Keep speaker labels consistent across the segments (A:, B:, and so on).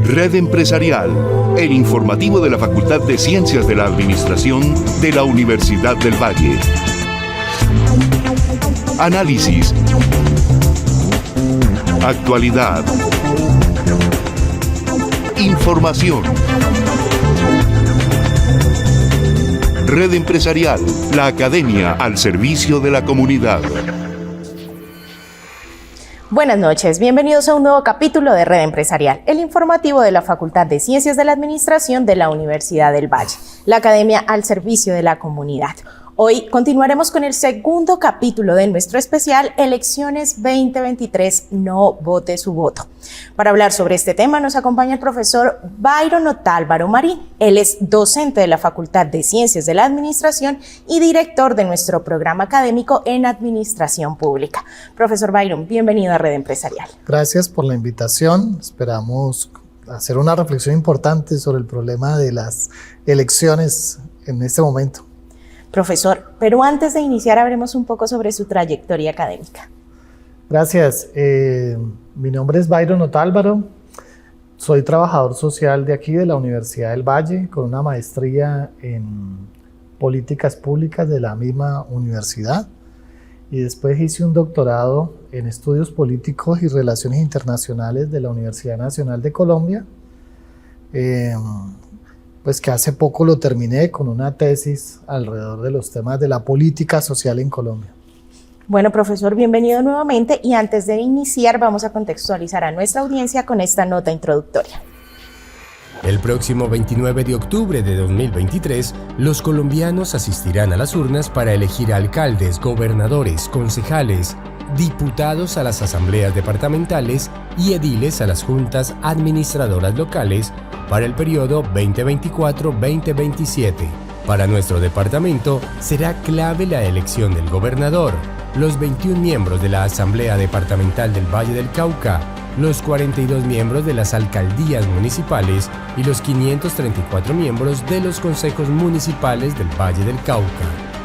A: Red Empresarial, el informativo de la Facultad de Ciencias de la Administración de la Universidad del Valle. Análisis. Actualidad. Información. Red Empresarial, la academia al servicio de la comunidad.
B: Buenas noches, bienvenidos a un nuevo capítulo de Red Empresarial, el informativo de la Facultad de Ciencias de la Administración de la Universidad del Valle, la academia al servicio de la comunidad. Hoy continuaremos con el segundo capítulo de nuestro especial Elecciones 2023, no vote su voto. Para hablar sobre este tema nos acompaña el profesor Byron Otálvaro Marín. Él es docente de la Facultad de Ciencias de la Administración y director de nuestro programa académico en Administración Pública. Profesor Byron, bienvenido a Red Empresarial.
C: Gracias por la invitación. Esperamos hacer una reflexión importante sobre el problema de las elecciones en este momento.
B: Profesor, pero antes de iniciar hablemos un poco sobre su trayectoria académica.
C: Gracias. Mi nombre es Byron Otálvaro. Soy trabajador social de aquí, de la Universidad del Valle, con una maestría en políticas públicas de la misma universidad. Y después hice un doctorado en estudios políticos y relaciones internacionales de la Universidad Nacional de Colombia. Pues que hace poco lo terminé con una tesis alrededor de los temas de la política social en Colombia.
B: Bueno, profesor, bienvenido nuevamente y antes de iniciar vamos a contextualizar a nuestra audiencia con esta nota introductoria.
D: El próximo 29 de octubre de 2023, los colombianos asistirán a las urnas para elegir alcaldes, gobernadores, concejales, diputados a las asambleas departamentales y ediles a las juntas administradoras locales para el periodo 2024-2027. Para nuestro departamento será clave la elección del gobernador, los 21 miembros de la Asamblea Departamental del Valle del Cauca, los 42 miembros de las alcaldías municipales y los 534 miembros de los consejos municipales del Valle del Cauca.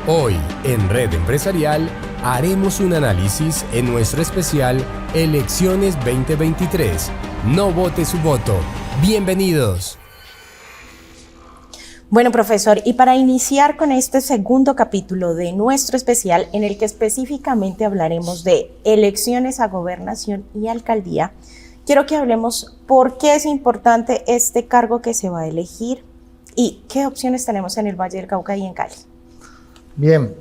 D: Hoy, en Red Empresarial, haremos un análisis en nuestro especial Elecciones 2023. No vote su voto. ¡Bienvenidos!
B: Bueno, profesor, y para iniciar con este segundo capítulo de nuestro especial, en el que específicamente hablaremos de elecciones a gobernación y alcaldía, quiero que hablemos por qué es importante este cargo que se va a elegir y qué opciones tenemos en el Valle del Cauca y en Cali.
C: Bien,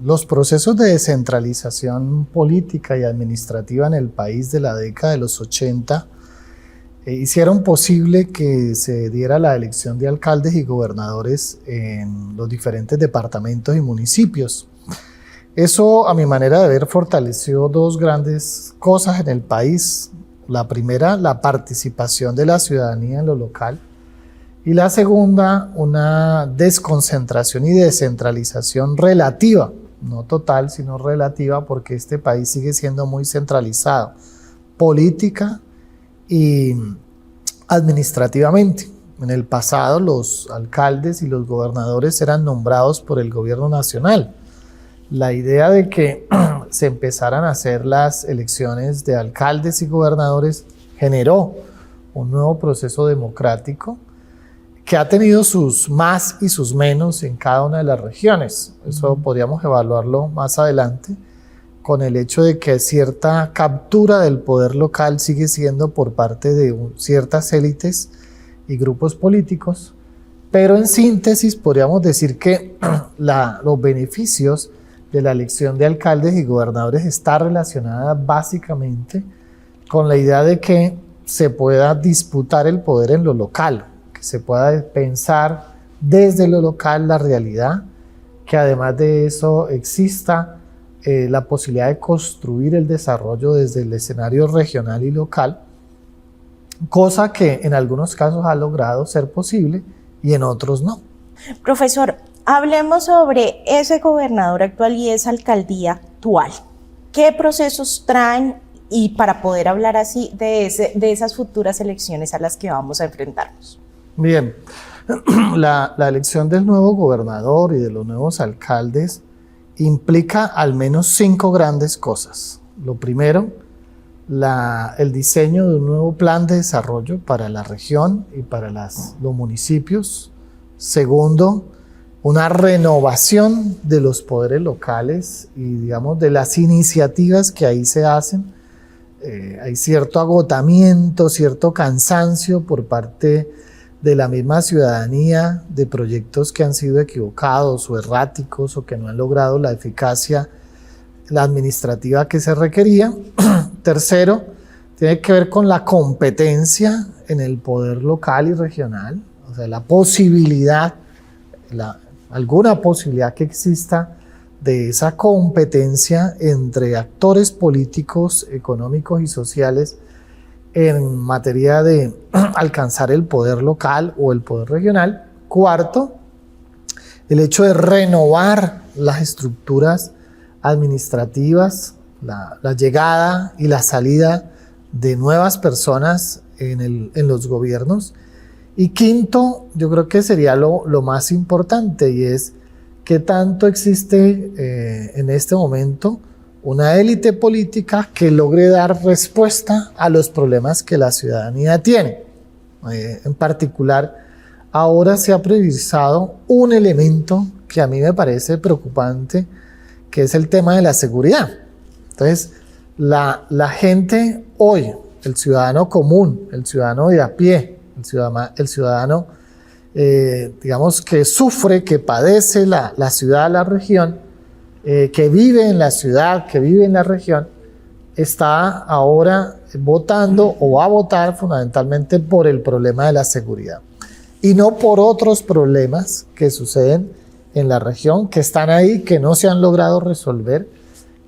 C: los procesos de descentralización política y administrativa en el país de la década de los 80 hicieron posible que se diera la elección de alcaldes y gobernadores en los diferentes departamentos y municipios. Eso, a mi manera de ver, fortaleció dos grandes cosas en el país. La primera, la participación de la ciudadanía en lo local. Y la segunda, una desconcentración y descentralización relativa, no total, sino relativa, porque este país sigue siendo muy centralizado, política y administrativamente. En el pasado los alcaldes y los gobernadores eran nombrados por el gobierno nacional. La idea de que se empezaran a hacer las elecciones de alcaldes y gobernadores generó un nuevo proceso democrático que ha tenido sus más y sus menos en cada una de las regiones. Eso podríamos evaluarlo más adelante, con el hecho de que cierta captura del poder local sigue siendo por parte de ciertas élites y grupos políticos, pero en síntesis podríamos decir que los beneficios de la elección de alcaldes y gobernadores está relacionada básicamente con la idea de que se pueda disputar el poder en lo local, que se pueda pensar desde lo local la realidad, que además de eso exista la posibilidad de construir el desarrollo desde el escenario regional y local, cosa que en algunos casos ha logrado ser posible y en otros no.
B: Profesor, hablemos sobre ese gobernador actual y esa alcaldía actual. ¿Qué procesos traen y para poder hablar así de esas futuras elecciones a las que vamos a enfrentarnos?
C: Bien, la elección del nuevo gobernador y de los nuevos alcaldes implica al menos 5 grandes cosas. Lo primero, el diseño de un nuevo plan de desarrollo para la región y para los municipios. Segundo, una renovación de los poderes locales y, digamos, de las iniciativas que ahí se hacen. Hay cierto agotamiento, cierto cansancio por parte de la misma ciudadanía de proyectos que han sido equivocados o erráticos o que no han logrado la eficacia administrativa que se requería. Tercero, tiene que ver con la competencia en el poder local y regional, o sea, la posibilidad, alguna posibilidad que exista de esa competencia entre actores políticos, económicos y sociales en materia de alcanzar el poder local o el poder regional. Cuarto, el hecho de renovar las estructuras administrativas, la llegada y la salida de nuevas personas en los gobiernos. Y quinto, yo creo que sería lo más importante, y es qué tanto existe en este momento una élite política que logre dar respuesta a los problemas que la ciudadanía tiene. En particular, ahora se ha priorizado un elemento que a mí me parece preocupante, que es el tema de la seguridad. Entonces, la gente hoy, el ciudadano común, el ciudadano de a pie, el ciudadano, digamos, que sufre, que padece la ciudad, la región, que vive en la ciudad, que vive en la región, está ahora votando o va a votar fundamentalmente por el problema de la seguridad y no por otros problemas que suceden en la región, que están ahí, que no se han logrado resolver,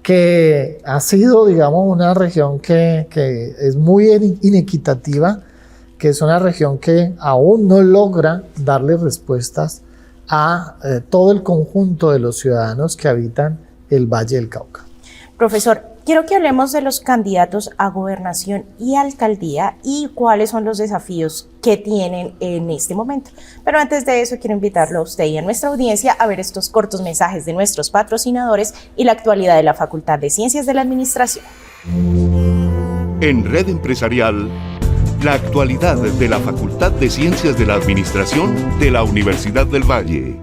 C: que ha sido, digamos, una región que es muy inequitativa, que es una región que aún no logra darle respuestas a todo el conjunto de los ciudadanos que habitan el Valle del Cauca.
B: Profesor, quiero que hablemos de los candidatos a gobernación y alcaldía y cuáles son los desafíos que tienen en este momento. Pero antes de eso, quiero invitarlo a usted y a nuestra audiencia a ver estos cortos mensajes de nuestros patrocinadores y la actualidad de la Facultad de Ciencias de la Administración.
A: En Red Empresarial, la actualidad de la Facultad de Ciencias de la Administración de la Universidad del Valle.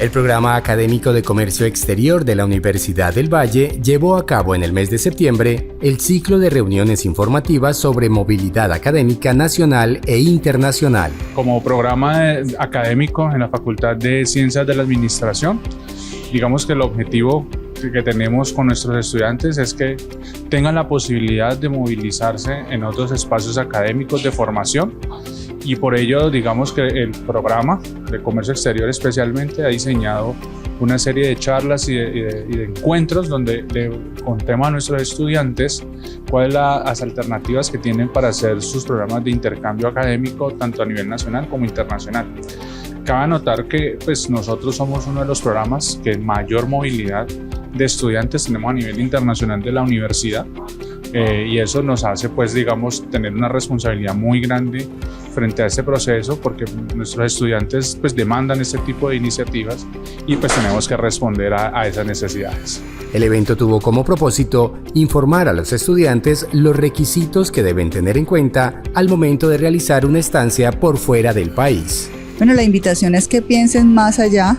D: El programa académico de Comercio Exterior de la Universidad del Valle llevó a cabo en el mes de septiembre el ciclo de reuniones informativas sobre movilidad académica nacional e internacional.
E: Como programa académico en la Facultad de Ciencias de la Administración, digamos que el objetivo que tenemos con nuestros estudiantes es que tengan la posibilidad de movilizarse en otros espacios académicos de formación, y por ello digamos que el programa de Comercio Exterior especialmente ha diseñado una serie de charlas y de encuentros donde le contemos a nuestros estudiantes cuáles son las alternativas que tienen para hacer sus programas de intercambio académico tanto a nivel nacional como internacional. Cabe notar que pues, nosotros somos uno de los programas que mayor movilidad de estudiantes tenemos a nivel internacional de la universidad, y eso nos hace, pues, digamos, tener una responsabilidad muy grande frente a este proceso, porque nuestros estudiantes pues, demandan este tipo de iniciativas y pues tenemos que responder a esas necesidades.
D: El evento tuvo como propósito informar a los estudiantes los requisitos que deben tener en cuenta al momento de realizar una estancia por fuera del país.
F: Bueno, la invitación es que piensen más allá,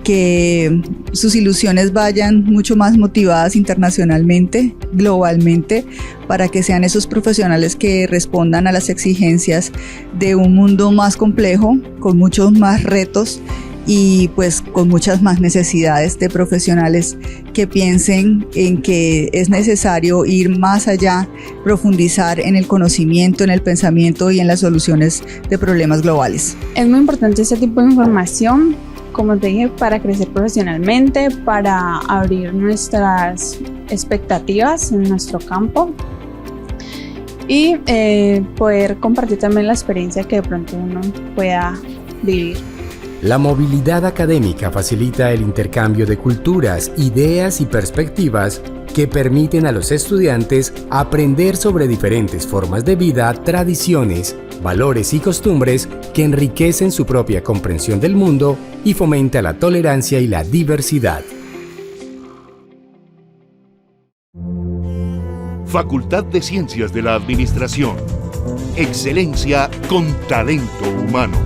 F: que sus ilusiones vayan mucho más motivadas internacionalmente, globalmente, para que sean esos profesionales que respondan a las exigencias de un mundo más complejo, con muchos más retos y pues con muchas más necesidades de profesionales que piensen en que es necesario ir más allá, profundizar en el conocimiento, en el pensamiento y en las soluciones de problemas globales.
G: Es muy importante este tipo de información, como te dije, para crecer profesionalmente, para abrir nuestras expectativas en nuestro campo y poder compartir también la experiencia que de pronto uno pueda vivir.
D: La movilidad académica facilita el intercambio de culturas, ideas y perspectivas que permiten a los estudiantes aprender sobre diferentes formas de vida, tradiciones, valores y costumbres que enriquecen su propia comprensión del mundo y fomenta la tolerancia y la diversidad.
A: Facultad de Ciencias de la Administración. Excelencia con talento humano.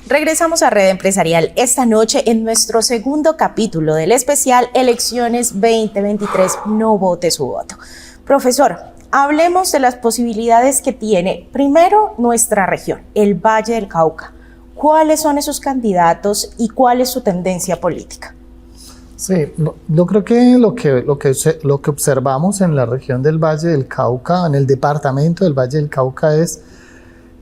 B: Regresamos a Red Empresarial esta noche en nuestro segundo capítulo del especial Elecciones 2023, no vote su voto. Profesor, hablemos de las posibilidades que tiene primero nuestra región, el Valle del Cauca. ¿Cuáles son esos candidatos y cuál es su tendencia política?
C: Sí, yo creo que lo que observamos en la región del Valle del Cauca, en el departamento del Valle del Cauca, es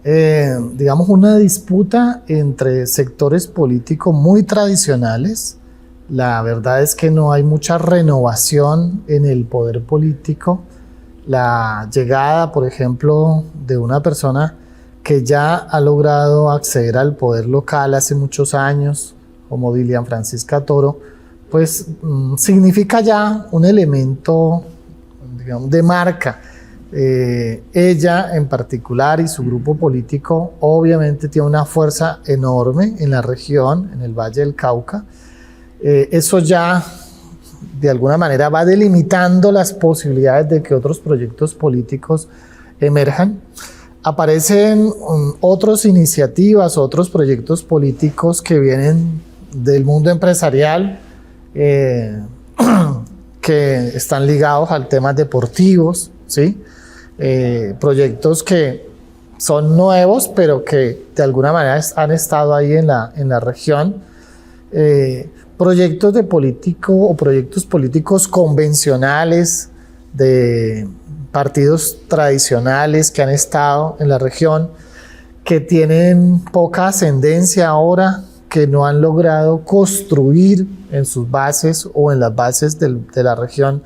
C: digamos una disputa entre sectores políticos muy tradicionales. La verdad es que no hay mucha renovación en el poder político. La llegada, por ejemplo, de una persona que ya ha logrado acceder al poder local hace muchos años, como Dilian Francisca Toro, pues significa ya un elemento, digamos, de marca. Ella en particular y su grupo político obviamente tiene una fuerza enorme en la región, en el Valle del Cauca. Eso ya de alguna manera va delimitando las posibilidades de que otros proyectos políticos emerjan. Aparecen otras iniciativas, otros proyectos políticos que vienen del mundo empresarial, que están ligados al tema deportivos, ¿sí? Proyectos que son nuevos, pero que de alguna manera han estado ahí en la región. Proyectos de político o proyectos políticos convencionales de partidos tradicionales que han estado en la región, que tienen poca ascendencia ahora, que no han logrado construir en sus bases o en las bases de la región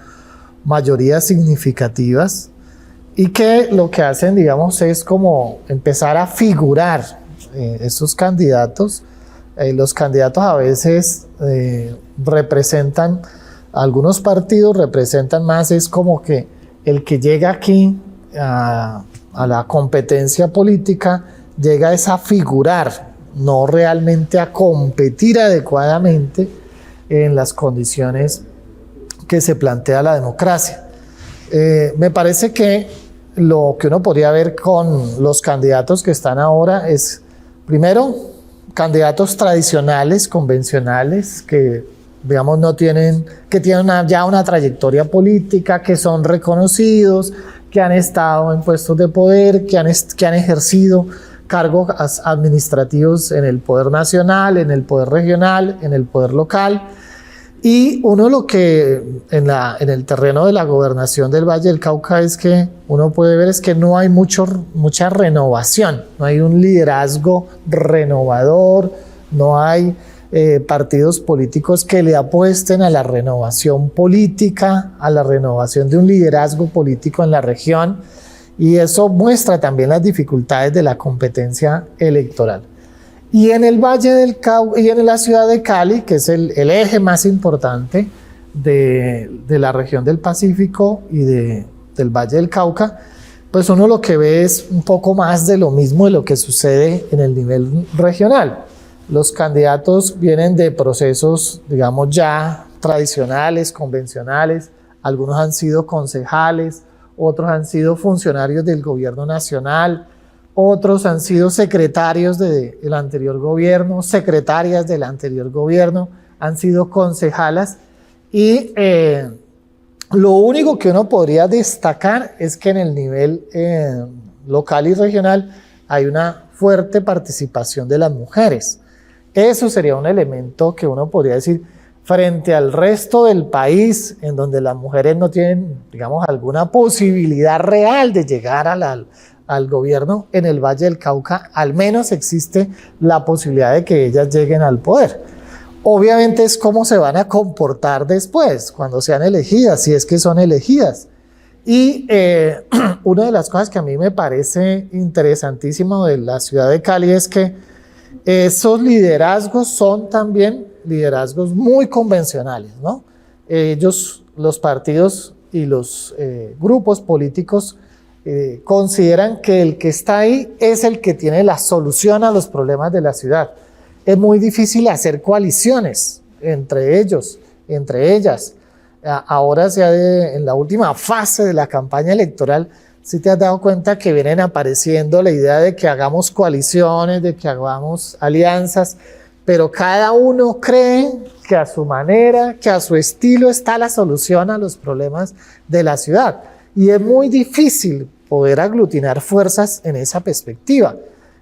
C: mayorías significativas, y que lo que hacen, digamos, es como empezar a figurar esos candidatos. Los candidatos a veces representan, algunos partidos representan más, es como que el que llega aquí a la competencia política llega es a figurar, no realmente a competir adecuadamente en las condiciones que se plantea la democracia. Me parece que lo que uno podría ver con los candidatos que están ahora es, primero, candidatos tradicionales, convencionales, que digamos que tienen ya una trayectoria política, que son reconocidos, que han estado en puestos de poder, que han ejercido cargos administrativos en el poder nacional, en el poder regional, en el poder local. Y uno lo que en el terreno de la gobernación del Valle del Cauca es que uno puede ver es que no hay mucha renovación, no hay un liderazgo renovador, no hay partidos políticos que le apuesten a la renovación política, a la renovación de un liderazgo político en la región, y eso muestra también las dificultades de la competencia electoral. Y en el Valle del Cauca y en la ciudad de Cali, que es el eje más importante de la región del Pacífico y del Valle del Cauca, pues uno lo que ve es un poco más de lo mismo de lo que sucede en el nivel regional. Los candidatos vienen de procesos, digamos, ya tradicionales, convencionales. Algunos han sido concejales, otros han sido funcionarios del gobierno nacional, otros han sido secretarios del anterior gobierno, secretarias del anterior gobierno, han sido concejalas, y lo único que uno podría destacar es que en el nivel local y regional hay una fuerte participación de las mujeres. Eso sería un elemento que uno podría decir frente al resto del país, en donde las mujeres no tienen, digamos, alguna posibilidad real de llegar al gobierno. En el Valle del Cauca al menos existe la posibilidad de que ellas lleguen al poder. Obviamente es cómo se van a comportar después, cuando sean elegidas, si es que son elegidas. Y una de las cosas que a mí me parece interesantísimo de la ciudad de Cali es que esos liderazgos son también liderazgos muy convencionales, ¿no? Ellos, los partidos y los grupos políticos consideran que el que está ahí es el que tiene la solución a los problemas de la ciudad. Es muy difícil hacer coaliciones entre ellos, entre ellas. ahora en la última fase de la campaña electoral, si te has dado cuenta que vienen apareciendo la idea de que hagamos coaliciones, de que hagamos alianzas, pero cada uno cree que a su manera, que a su estilo está la solución a los problemas de la ciudad. Y es muy difícil poder aglutinar fuerzas en esa perspectiva.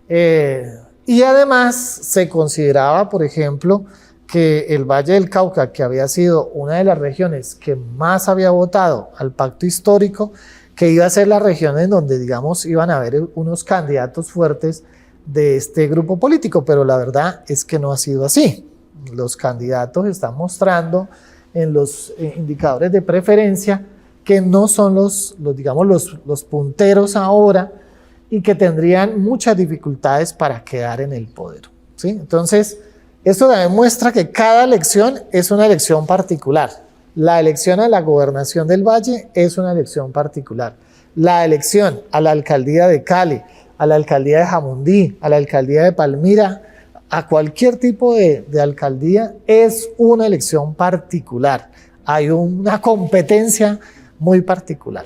C: Y además se consideraba, por ejemplo, que el Valle del Cauca, que había sido una de las regiones que más había votado al pacto histórico, que iba a ser la región en donde, digamos, iban a haber unos candidatos fuertes de este grupo político, pero la verdad es que no ha sido así. Los candidatos están mostrando en los indicadores de preferencia que no son los punteros ahora y que tendrían muchas dificultades para quedar en el poder, ¿sí? Entonces, esto demuestra que cada elección es una elección particular. La elección a la gobernación del Valle es una elección particular. La elección a la alcaldía de Cali, a la alcaldía de Jamundí, a la alcaldía de Palmira, a cualquier tipo de alcaldía es una elección particular. Hay una competencia muy particular.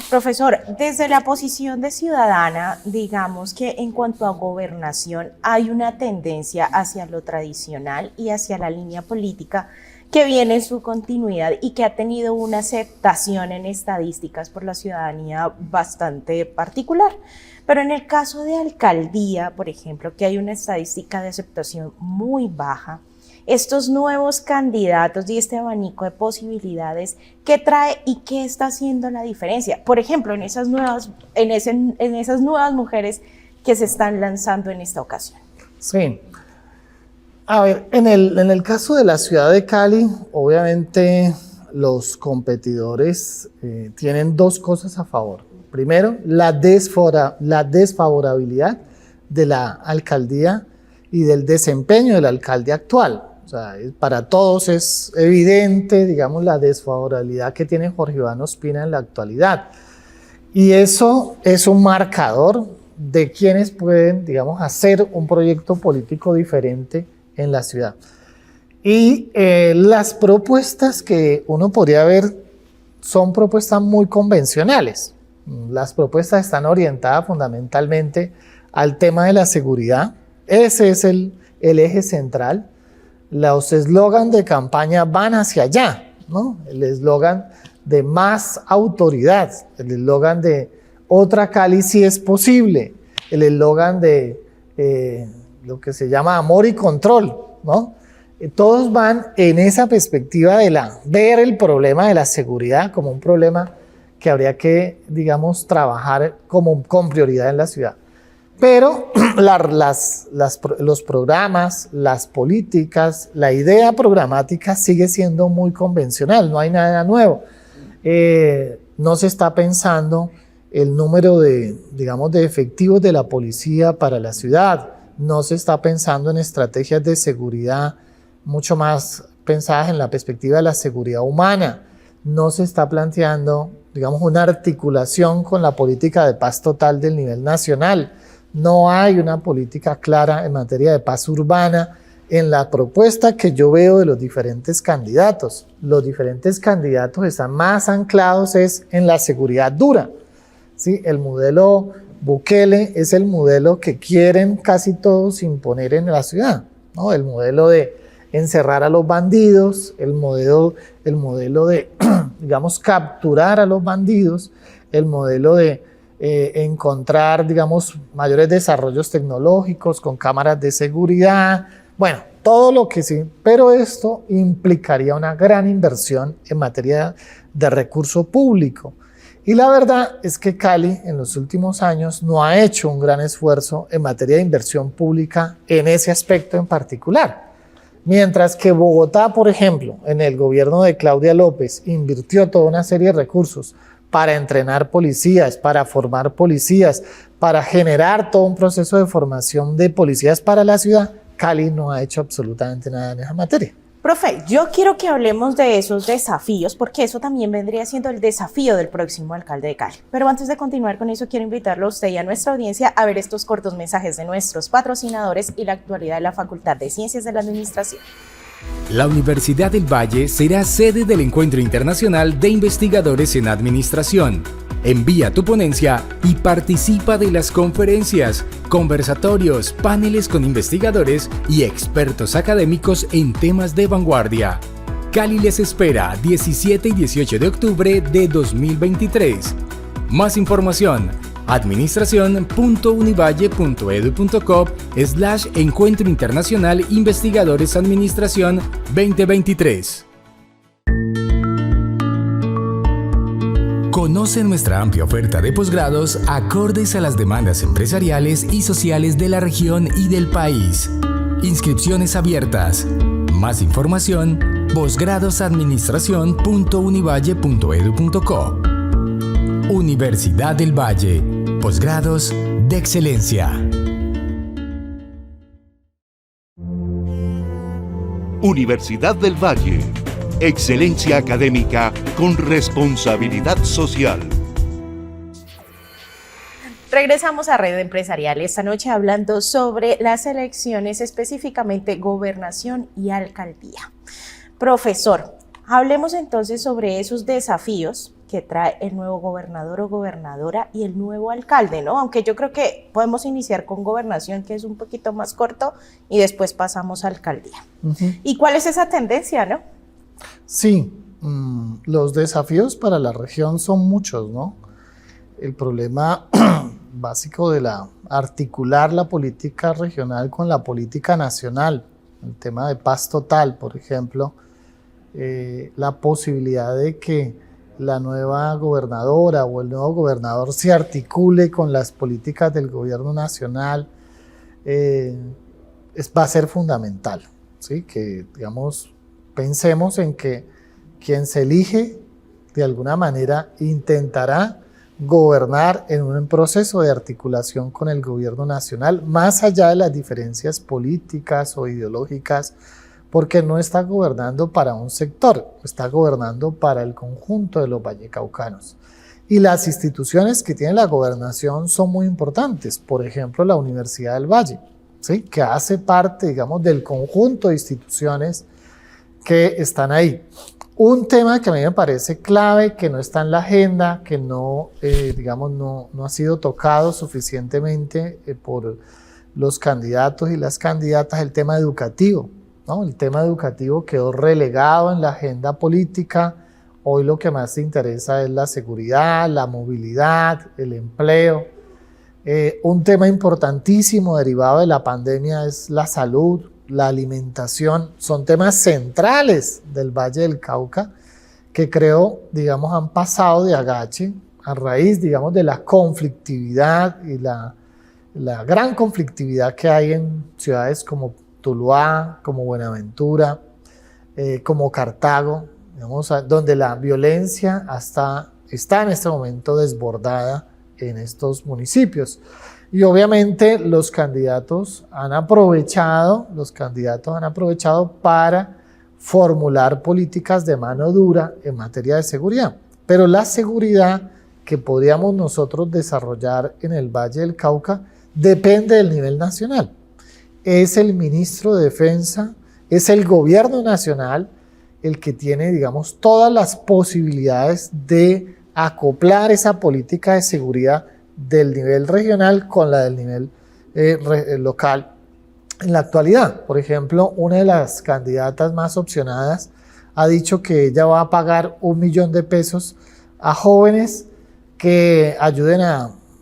B: Profesor, desde la posición de ciudadana, digamos que en cuanto a gobernación hay una tendencia hacia lo tradicional y hacia la línea política que viene en su continuidad y que ha tenido una aceptación en estadísticas por la ciudadanía bastante particular. Pero en el caso de alcaldía, por ejemplo, que hay una estadística de aceptación muy baja, estos nuevos candidatos y este abanico de posibilidades, ¿qué trae y qué está haciendo la diferencia? Por ejemplo, en esas nuevas mujeres que se están lanzando en esta ocasión.
C: Sí. A ver, en el caso de la ciudad de Cali, obviamente los competidores tienen dos cosas a favor. Primero, la desfavorabilidad de la alcaldía y del desempeño del alcalde actual. O sea, para todos es evidente, digamos, la desfavorabilidad que tiene Jorge Iván Ospina en la actualidad. Y eso es un marcador de quienes pueden, digamos, hacer un proyecto político diferente en la ciudad. Y las propuestas que uno podría ver son propuestas muy convencionales. Las propuestas están orientadas fundamentalmente al tema de la seguridad. Ese es el eje central. Los eslogans de campaña van hacia allá, ¿no? El eslogan de más autoridad, el eslogan de otra Cali si es posible, el eslogan de lo que se llama amor y control, ¿no? Todos van en esa perspectiva de ver el problema de la seguridad como un problema que habría que, digamos, trabajar con prioridad en la ciudad. Pero los programas, las políticas, la idea programática sigue siendo muy convencional, no hay nada nuevo. No se está pensando el número de efectivos de la policía para la ciudad, no se está pensando en estrategias de seguridad mucho más pensadas en la perspectiva de la seguridad humana, no se está planteando, digamos, una articulación con la política de paz total del nivel nacional. No hay una política clara en materia de paz urbana en la propuesta que yo veo de los diferentes candidatos. Los diferentes candidatos están más anclados en la seguridad dura, ¿sí? El modelo Bukele es el modelo que quieren casi todos imponer en la ciudad, ¿no? El modelo de encerrar a los bandidos, el modelo de, digamos, capturar a los bandidos, el modelo de encontrar, digamos, mayores desarrollos tecnológicos con cámaras de seguridad, bueno, todo lo que sí, pero esto implicaría una gran inversión en materia de recurso público. Y la verdad es que Cali en los últimos años no ha hecho un gran esfuerzo en materia de inversión pública en ese aspecto en particular. Mientras que Bogotá, por ejemplo, en el gobierno de Claudia López, invirtió toda una serie de recursos para entrenar policías, para formar policías, para generar todo un proceso de formación de policías para la ciudad, Cali no ha hecho absolutamente nada en esa materia.
B: Profe, yo quiero que hablemos de esos desafíos, porque eso también vendría siendo el desafío del próximo alcalde de Cali. Pero antes de continuar con eso, quiero invitarlo a usted y a nuestra audiencia a ver estos cortos mensajes de nuestros patrocinadores y la actualidad de la Facultad de Ciencias de la Administración.
D: La Universidad del Valle será sede del Encuentro Internacional de Investigadores en Administración. Envía tu ponencia y participa de las conferencias, conversatorios, paneles con investigadores y expertos académicos en temas de vanguardia. Cali les espera 17 y 18 de octubre de 2023. Más información: administración.univalle.edu.co/Encuentro Internacional Investigadores Administración 2023. Conoce nuestra amplia oferta de posgrados acordes a las demandas empresariales y sociales de la región y del país. Inscripciones abiertas. Más información: posgradosadministración.univalle.edu.co. Universidad del Valle. Posgrados de excelencia.
A: Universidad del Valle. Excelencia académica con responsabilidad social.
B: Regresamos a Red Empresarial esta noche hablando sobre las elecciones, específicamente gobernación y alcaldía. Profesor, hablemos entonces sobre esos desafíos que trae el nuevo gobernador o gobernadora y el nuevo alcalde, ¿no? Aunque yo creo que podemos iniciar con gobernación, que es un poquito más corto, y después pasamos a alcaldía. ¿Y cuál es esa tendencia, no?
C: Sí, los desafíos para la región son muchos, ¿no? El problema básico de articular la política regional con la política nacional, el tema de paz total, por ejemplo, la posibilidad de que la nueva gobernadora o el nuevo gobernador se articule con las políticas del gobierno nacional, va a ser fundamental, ¿sí? Que, digamos, pensemos en que quien se elige de alguna manera intentará gobernar en un proceso de articulación con el gobierno nacional, más allá de las diferencias políticas o ideológicas, porque no está gobernando para un sector, está gobernando para el conjunto de los vallecaucanos. Y las instituciones que tiene la gobernación son muy importantes, por ejemplo la Universidad del Valle, ¿sí? Que hace parte, digamos, del conjunto de instituciones que están ahí. Un tema que a mí me parece clave, que no está en la agenda, que no, digamos, no ha sido tocado suficientemente por los candidatos y las candidatas, el tema educativo, ¿no? El tema educativo quedó relegado en la agenda política. Hoy lo que más interesa es la seguridad, la movilidad, el empleo. Un tema importantísimo derivado de la pandemia es la salud, la alimentación. Son temas centrales del Valle del Cauca que creo, digamos, han pasado de agache a raíz, digamos, de la conflictividad y la gran conflictividad que hay en ciudades como Tuluá, como Buenaventura, como Cartago, digamos, donde la violencia está en este momento desbordada en estos municipios. Y obviamente los candidatos han aprovechado para formular políticas de mano dura en materia de seguridad. Pero la seguridad que podríamos nosotros desarrollar en el Valle del Cauca depende del nivel nacional. Es el ministro de Defensa, es el gobierno nacional el que tiene, digamos, todas las posibilidades de acoplar esa política de seguridad del nivel regional con la del nivel local. En la actualidad, por ejemplo, una de las candidatas más opcionadas ha dicho que ella va a pagar $1 millón a jóvenes que ayuden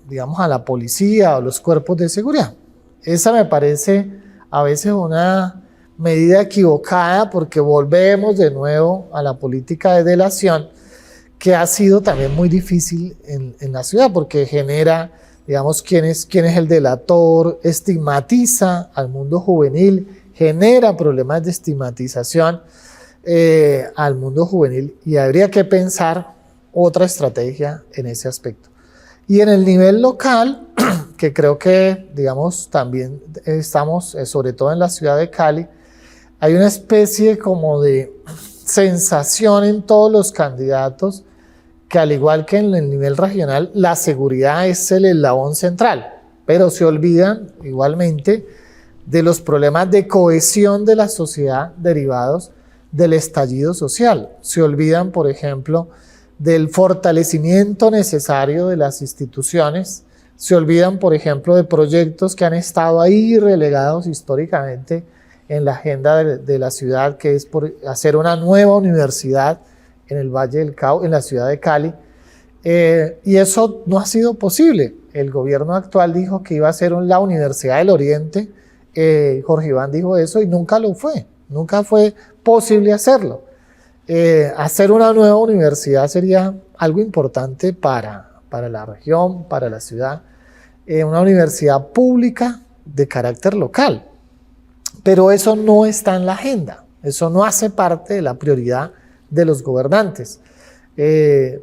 C: digamos, a la policía o los cuerpos de seguridad. Esa me parece a veces una medida equivocada, porque volvemos de nuevo a la política de delación, que ha sido también muy difícil en la ciudad, porque genera, digamos, quién es el delator, estigmatiza al mundo juvenil, genera problemas de estigmatización al mundo juvenil, y habría que pensar otra estrategia en ese aspecto. Y en el nivel local, que creo que, digamos, también estamos, sobre todo en la ciudad de Cali, hay una especie como de sensación en todos los candidatos que, al igual que en el nivel regional, la seguridad es el eslabón central, pero se olvidan igualmente de los problemas de cohesión de la sociedad derivados del estallido social. Se olvidan, por ejemplo, del fortalecimiento necesario de las instituciones, se olvidan, por ejemplo, de proyectos que han estado ahí relegados históricamente en la agenda de la ciudad, que es por hacer una nueva universidad en el Valle del Cauca, en la ciudad de Cali, y eso no ha sido posible. El gobierno actual dijo que iba a ser la Universidad del Oriente, Jorge Iván dijo eso y nunca lo fue, nunca fue posible hacerlo. Hacer una nueva universidad sería algo importante para la región, para la ciudad, una universidad pública de carácter local, pero eso no está en la agenda, eso no hace parte de la prioridad de los gobernantes.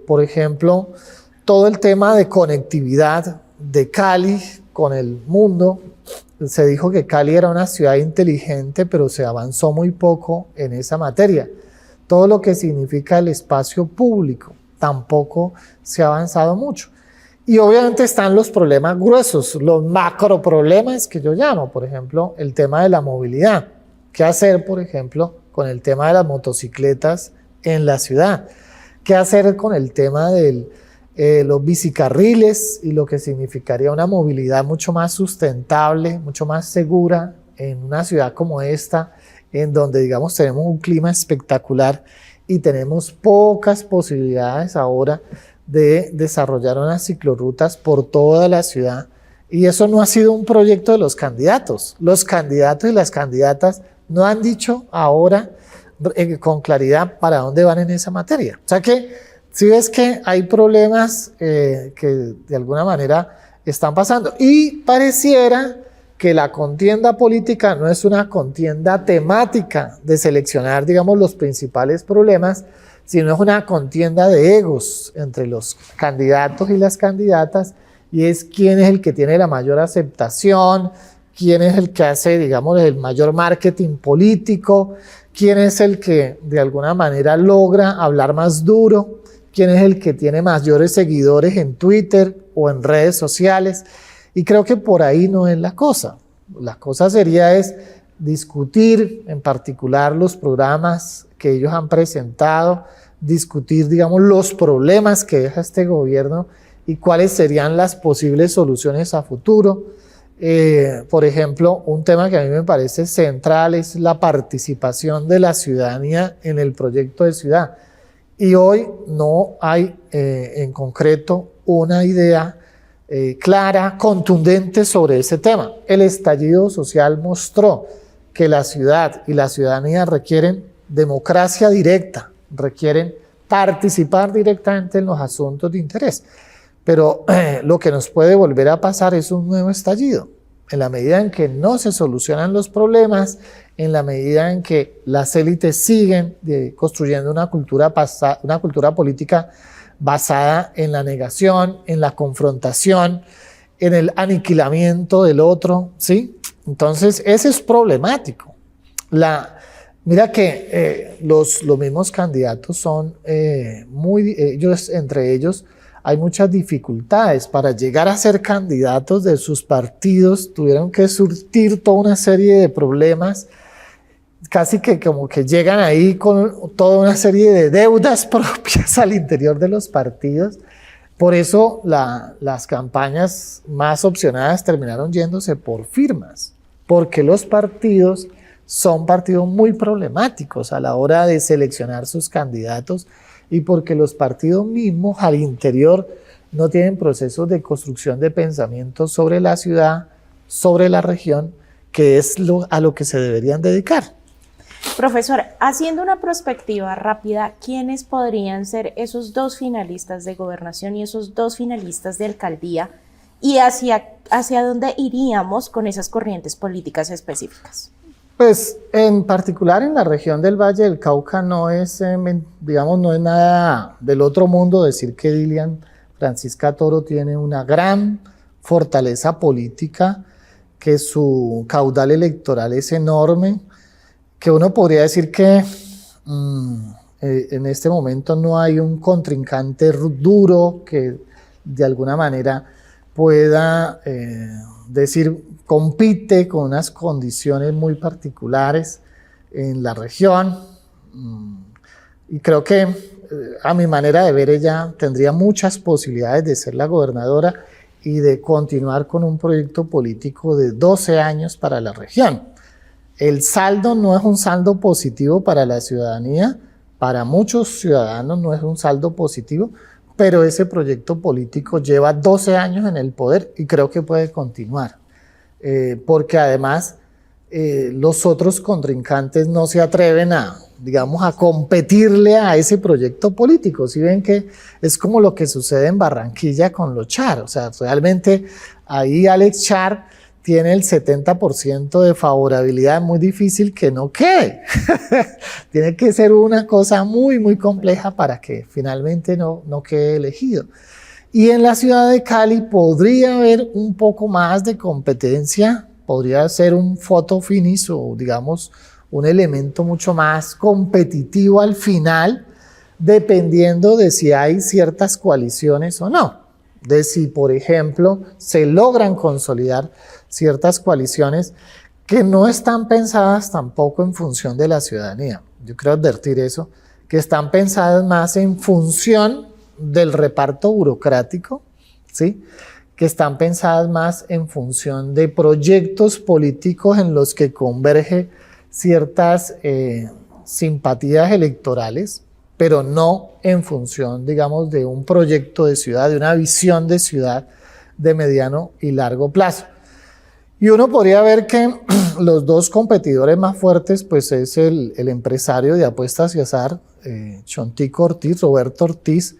C: Por ejemplo, todo el tema de conectividad de Cali con el mundo, se dijo que Cali era una ciudad inteligente, pero se avanzó muy poco en esa materia. Todo lo que significa el espacio público, tampoco se ha avanzado mucho. Y obviamente están los problemas gruesos, los macro problemas que yo llamo, por ejemplo, el tema de la movilidad. ¿Qué hacer, por ejemplo, con el tema de las motocicletas en la ciudad? ¿Qué hacer con el tema de los bicicarriles y lo que significaría una movilidad mucho más sustentable, mucho más segura en una ciudad como esta, en donde, digamos, tenemos un clima espectacular y tenemos pocas posibilidades ahora de desarrollar unas ciclorrutas por toda la ciudad? Y eso no ha sido un proyecto de los candidatos. Los candidatos y las candidatas no han dicho ahora con claridad para dónde van en esa materia. O sea que si ves que hay problemas que de alguna manera están pasando, y pareciera que la contienda política no es una contienda temática de seleccionar, digamos, los principales problemas, sino es una contienda de egos entre los candidatos y las candidatas, y es quién es el que tiene la mayor aceptación, quién es el que hace, digamos, el mayor marketing político, quién es el que de alguna manera logra hablar más duro, quién es el que tiene mayores seguidores en Twitter o en redes sociales. Y creo que por ahí no es la cosa. La cosa sería es discutir en particular los programas que ellos han presentado, discutir, digamos, los problemas que deja este gobierno y cuáles serían las posibles soluciones a futuro. Por ejemplo, un tema que a mí me parece central es la participación de la ciudadanía en el proyecto de ciudad. Y hoy no hay en concreto una idea clara, contundente sobre ese tema. El estallido social mostró que la ciudad y la ciudadanía requieren democracia directa, requieren participar directamente en los asuntos de interés. Pero lo que nos puede volver a pasar es un nuevo estallido. En la medida en que no se solucionan los problemas, en la medida en que las élites siguen construyendo una cultura política basada en la negación, en la confrontación, en el aniquilamiento del otro, ¿sí? Entonces, ese es problemático. Mira que los mismos candidatos son entre ellos hay muchas dificultades. Para llegar a ser candidatos de sus partidos tuvieron que surtir toda una serie de problemas, casi que como que llegan ahí con toda una serie de deudas propias al interior de los partidos. Por eso las campañas más opcionadas terminaron yéndose por firmas, porque los partidos son partidos muy problemáticos a la hora de seleccionar sus candidatos y porque los partidos mismos al interior no tienen procesos de construcción de pensamiento sobre la ciudad, sobre la región, que es a lo que se deberían dedicar.
B: Profesor, haciendo una perspectiva rápida, ¿quiénes podrían ser esos dos finalistas de gobernación y esos dos finalistas de alcaldía? ¿Y hacia dónde iríamos con esas corrientes políticas específicas?
C: Pues en particular en la región del Valle del Cauca no es nada del otro mundo decir que Dilian Francisca Toro tiene una gran fortaleza política, que su caudal electoral es enorme, que uno podría decir que en este momento no hay un contrincante duro que de alguna manera pueda decir, compite con unas condiciones muy particulares en la región, y creo que a mi manera de ver ella tendría muchas posibilidades de ser la gobernadora y de continuar con un proyecto político de 12 años para la región. El saldo no es un saldo positivo para la ciudadanía, para muchos ciudadanos no es un saldo positivo, pero ese proyecto político lleva 12 años en el poder y creo que puede continuar, porque además los otros contrincantes no se atreven a, digamos, a competirle a ese proyecto político. Si ven que es como lo que sucede en Barranquilla con los Char, o sea, realmente ahí Alex Char tiene el 70% de favorabilidad, muy difícil que no quede. Tiene que ser una cosa muy, muy compleja para que finalmente no quede elegido. Y en la ciudad de Cali podría haber un poco más de competencia, podría ser un photo finish o digamos un elemento mucho más competitivo al final, dependiendo de si hay ciertas coaliciones o no, de si por ejemplo se logran consolidar ciertas coaliciones que no están pensadas tampoco en función de la ciudadanía. Yo quiero advertir eso, que están pensadas más en función del reparto burocrático, ¿sí? Que están pensadas más en función de proyectos políticos en los que converge ciertas simpatías electorales, pero no en función, digamos, de un proyecto de ciudad, de una visión de ciudad de mediano y largo plazo. Y uno podría ver que los dos competidores más fuertes, pues es el empresario de apuestas y azar, Chontico Ortiz, Roberto Ortiz,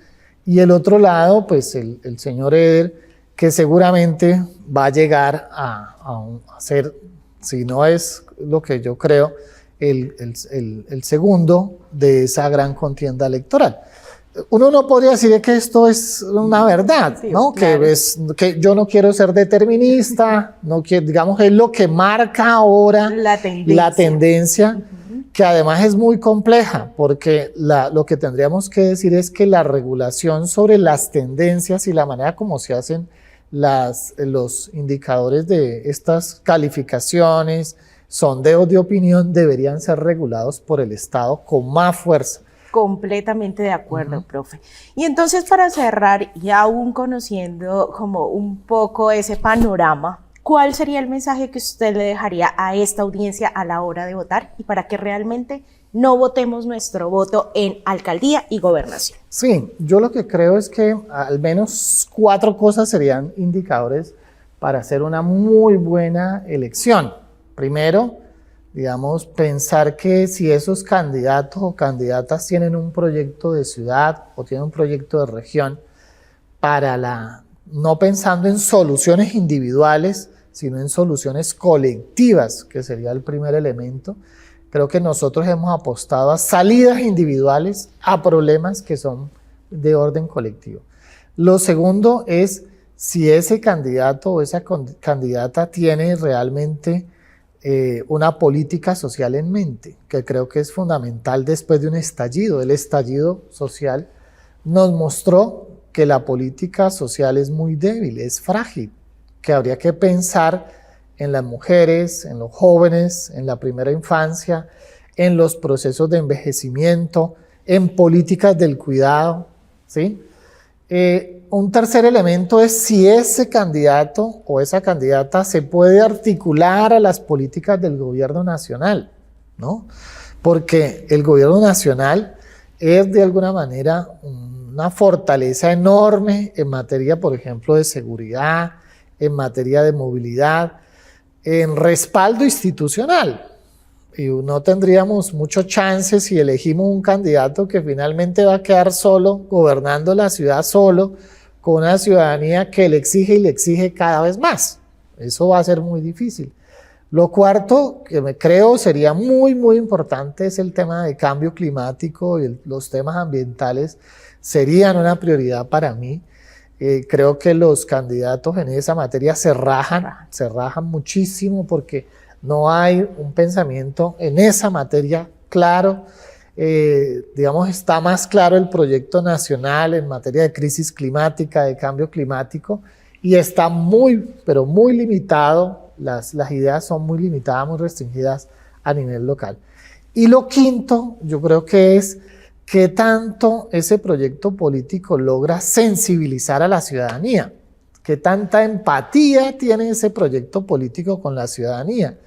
C: y el otro lado, pues el señor Eder, que seguramente va a llegar a ser, si no es lo que yo creo, el segundo de esa gran contienda electoral. Uno no podría decir que esto es una verdad, sí, ¿no? Claro. Que yo no quiero ser determinista, no quiero, digamos, es lo que marca ahora la tendencia, que además es muy compleja, porque lo que tendríamos que decir es que la regulación sobre las tendencias y la manera como se hacen los indicadores de estas calificaciones, sondeos de opinión, deberían ser regulados por el Estado con más fuerza.
B: Completamente de acuerdo, profe. Y entonces, para cerrar, y aún conociendo como un poco ese panorama, ¿cuál sería el mensaje que usted le dejaría a esta audiencia a la hora de votar y para que realmente no votemos nuestro voto en alcaldía y gobernación?
C: Sí, yo lo que creo es que al menos 4 cosas serían indicadores para hacer una muy buena elección. Primero, digamos, pensar que si esos candidatos o candidatas tienen un proyecto de ciudad o tienen un proyecto de región, no pensando en soluciones individuales, sino en soluciones colectivas, que sería el primer elemento. Creo que nosotros hemos apostado a salidas individuales a problemas que son de orden colectivo. Lo segundo es si ese candidato o esa candidata tiene realmente una política social en mente, que creo que es fundamental después de un estallido. El estallido social nos mostró que la política social es muy débil, es frágil, que habría que pensar en las mujeres, en los jóvenes, en la primera infancia, en los procesos de envejecimiento, en políticas del cuidado, ¿sí? Un tercer elemento es si ese candidato o esa candidata se puede articular a las políticas del gobierno nacional, ¿no? Porque el gobierno nacional es de alguna manera una fortaleza enorme en materia, por ejemplo, de seguridad, en materia de movilidad, en respaldo institucional. Y no tendríamos mucho chance si elegimos un candidato que finalmente va a quedar solo, gobernando la ciudad solo, con una ciudadanía que le exige y le exige cada vez más. Eso va a ser muy difícil. Lo cuarto que me creo sería muy, muy importante es el tema de cambio climático y los temas ambientales serían una prioridad para mí. Creo que los candidatos en esa materia se rajan muchísimo porque no hay un pensamiento en esa materia claro. Digamos, está más claro el proyecto nacional en materia de crisis climática, de cambio climático, y está muy, pero muy limitado, las ideas son muy limitadas, muy restringidas a nivel local. Y lo quinto, yo creo que es qué tanto ese proyecto político logra sensibilizar a la ciudadanía, qué tanta empatía tiene ese proyecto político con la ciudadanía.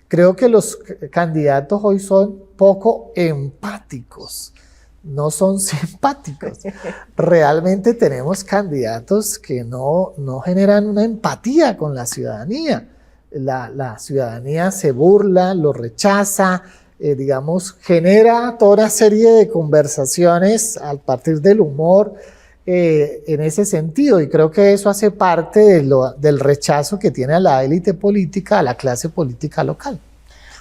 C: Creo que los candidatos hoy son poco empáticos, no son simpáticos. Realmente tenemos candidatos que no generan una empatía con la ciudadanía. La ciudadanía se burla, lo rechaza, genera toda una serie de conversaciones a partir del humor en ese sentido, y creo que eso hace parte del rechazo que tiene a la élite política, a la clase política local.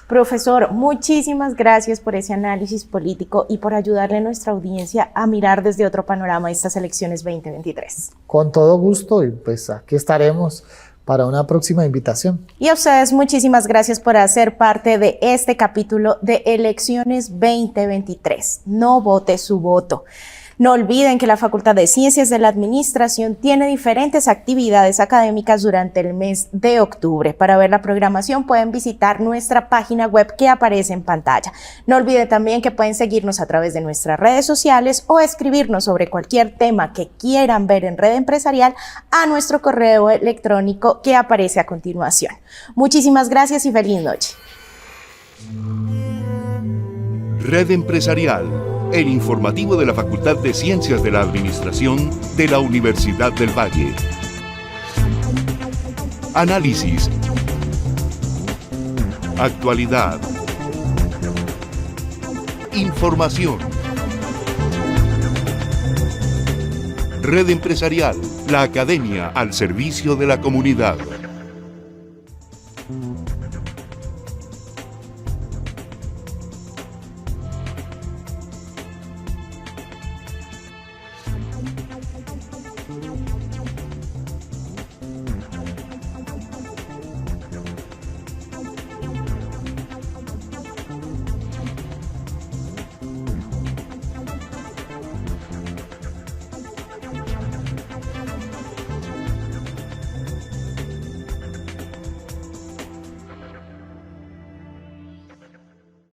B: Profesor, muchísimas gracias por ese análisis político y por ayudarle a nuestra audiencia a mirar desde otro panorama estas elecciones 2023.
C: Con todo gusto, y pues aquí estaremos para una próxima invitación.
B: Y a ustedes muchísimas gracias por hacer parte de este capítulo de Elecciones 2023. No vote su voto. No olviden que la Facultad de Ciencias de la Administración tiene diferentes actividades académicas durante el mes de octubre. Para ver la programación pueden visitar nuestra página web que aparece en pantalla. No olviden también que pueden seguirnos a través de nuestras redes sociales o escribirnos sobre cualquier tema que quieran ver en Red Empresarial a nuestro correo electrónico que aparece a continuación. Muchísimas gracias y feliz noche.
A: Red Empresarial, el informativo de la Facultad de Ciencias de la Administración de la Universidad del Valle. Análisis. Actualidad. Información. Red Empresarial, la academia al servicio de la comunidad.